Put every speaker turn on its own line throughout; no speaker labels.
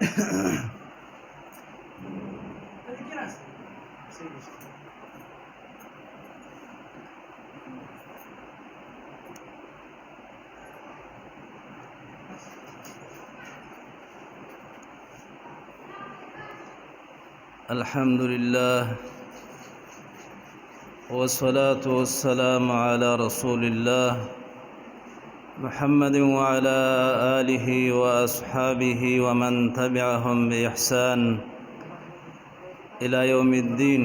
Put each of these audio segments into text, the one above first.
الحمد لله والصلاة والسلام على رسول الله محمد وعلى آله وأصحابه ومن تبعهم بإحسان إلى يوم الدين.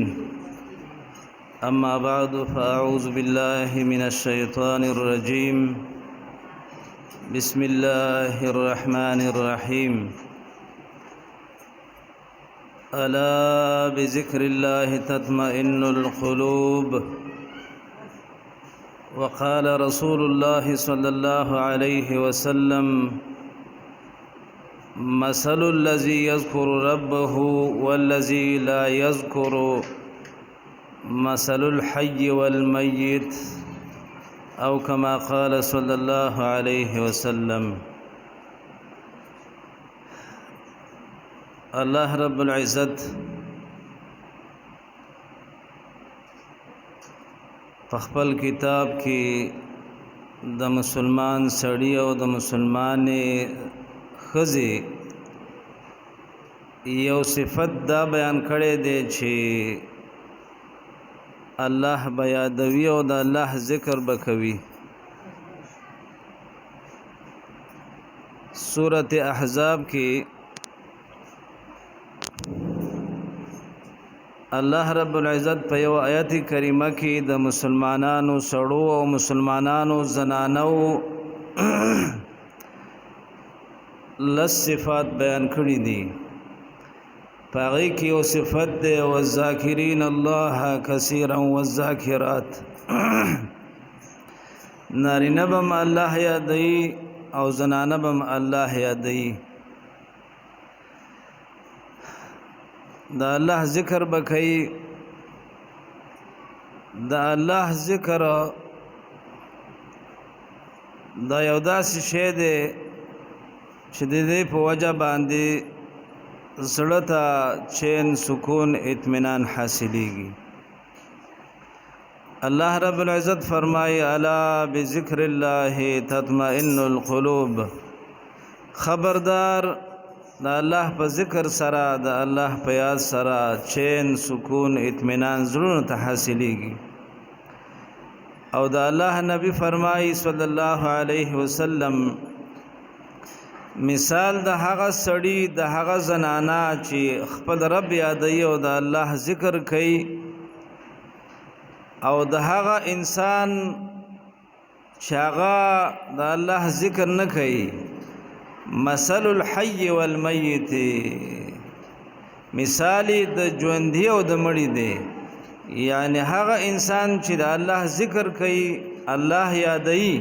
أما بعد فأعوذ بالله من الشيطان الرجيم. بسم الله الرحمن الرحيم. ألا بذكر الله تطمئن القلوب. وقال رسول الله صلى الله عليه وسلم: مثل الذي يذكر ربه والذي لا يذكر مثل الحي والميت، أو كما قال صلى الله عليه وسلم. الله رب العزت خپل کتاب کې د مسلمان سړی او د مسلمانې ښځې یو صفت دا بیان کړی دی چې الله به یادوي او د الله ذکر به کوي. سورة احزاب کې الله رب العزت په یو آیت کریمه کې د مسلمانانو سړو او مسلمانانو زنانو لس صفات بیان کړی دي. پاغي کې یو صفت ده والذاکرین الله کثیرا والذاکرات. نارینه بم الله یادوي او زنانه بم الله یادوي. دا الله ذکر بکئی. دا الله ذکر دا یو داسې شی دی چې د دې په وجه باندې زړه ته چین، سکون، اطمینان حاصلیږي. الله رب العزت فرمایي: الا بذکر الله تطمئن القلوب. خبردار، دا الله په ذکر سره، دا الله په یاد سره چین، سکون، اطمینان زړونو ته حاصلېږي. او دا الله نبی فرمایي صلی الله علیه وسلم: مثال د هغه سړی، د هغه زنانا چې خپل رب یادوي او د الله ذکر کوي، او د هغه انسان چې هغه د الله ذکر نه کوي. مثل الحي والميت، مثالی د ژوندۍ او د مړي دی. یعنی هغه انسان چې د الله ذکر کوي، الله یادوي،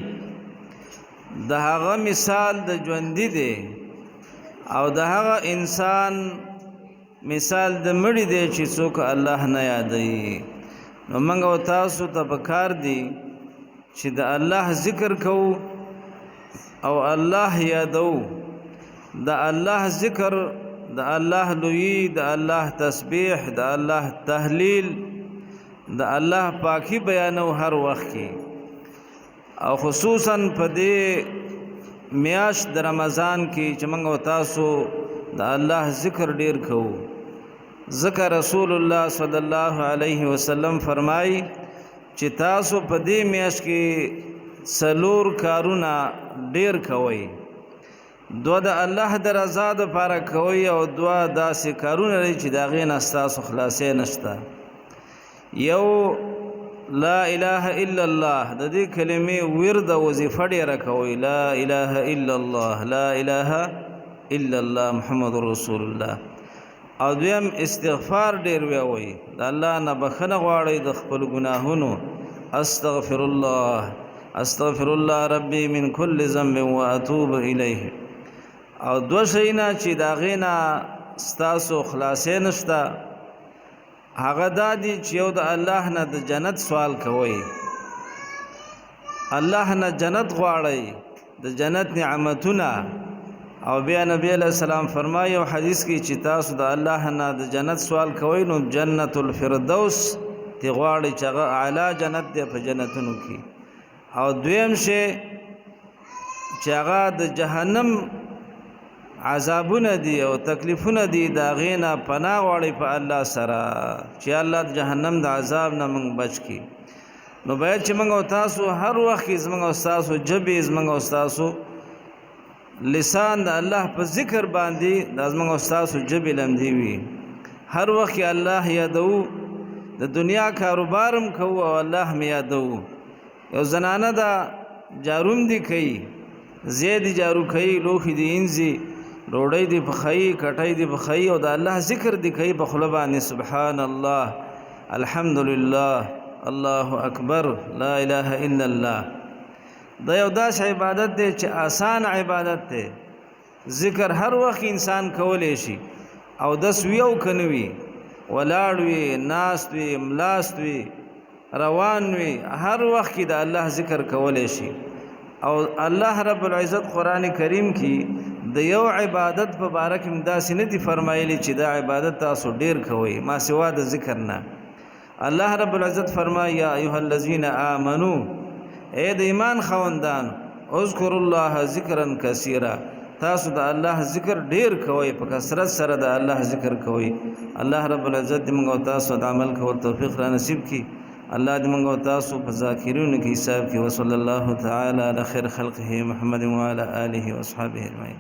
د هغه مثال د ژوندۍ دی، او د هغه انسان مثال د مړي دی چې څوک الله نه یادوي. نو موږ او تاسو ته پکار دي چې د الله ذکر کوو او الله یادو. د الله ذکر، د الله لوی، د الله تسبیح، د الله تهلیل، د الله پاکی بیانو هر وخت کې، او خصوصا په دې میاشت د رمضان کې چې موږ تاسو د الله ذکر ډیر کوو. ذکر رسول الله صلی الله علیه وسلم فرمایي چې تاسو په دې میاشت کې سلور کارونه ډیر کوي. دو د الله د رضا د پاره کوي، او دو داسې کارونه لري چې دا غي نه ستاسو خلاصې نشته. یو لا اله الا الله، د دې کلمې ورد او وظیفه ډیر کوي. لا اله الا الله، لا اله الا الله محمد رسول الله. او دویم استغفار ډیر وی، د الله نه بخنه غواړي د خپل ګناهونو. استغفر الله، استغفر الله ربي من كل ذنب واتوب اليه. او دو شینا چې دا غینا ستاسو خلاصې نشتا، هغه دادی چې یو د الله نه د جنت سوال کوي، الله نه جنت غواړي، د جنت نعمتونه، او بیا نبی علیہ السلام فرمایي او حدیث کې چې تاسو د الله نه د جنت سوال کوئ نو جنت الفردوس تی غواړي چې هغه اعلی جنت دی په جنتونو کې. او دویم شی چې هغه د جهنم عذابونه دي او تکلیفونه دي دا غینا پناه غواړي په الله سره چې الله د جهنم د عذاب نه موږ بچ کی. نو باید چې موږ او تاسو هر وخت زموږ او تاسو جبې زموږ او تاسو لسان د الله په ذکر باندې د زموږ او تاسو جبې لمدي وي. هر وخت الله یادو د دنیا کاروبارم کوو او الله می یادو. یو زنانه دا جاروم دی کوي زید جارو کوي لوخي دی انزي روړی دی بخای کټای دی بخای او د الله ذکر دی کوي په خله باندې سبحان الله الحمدلله الله اکبر لا اله الا الله. دا یو داس عبادت دی چې آسان عبادت دی. ذکر هر وخت انسان کولی شي او داس ویو کنوي ولاړ وي ناست وي ملاست وي روان وي هر وخت کې د الله ذکر کولی شي. او الله رب العزت قرآن کریم کې د یو عبادت په باره کې داسې نه دي فرمایلی چې دا عبادت تاسو ډیر کوئ ما سوا د ذکر نه. الله رب العزت فرمایي یا ایها الذین آمنو اے د ایمان خوندان اذکر الله ذکرا کثیرا تاسو د الله ذکر ډیر کوئ په کثرت سره د الله ذکر کوئ. الله رب العزت دې موږ تاسو د عمل کول توفیق را نصیب کړي. الله دې موږ تاسو په ذاکرونو کې حساب کې وصلی الله تعالی علی خیر خلقه محمد وعلى آله واصحابه اجمعین.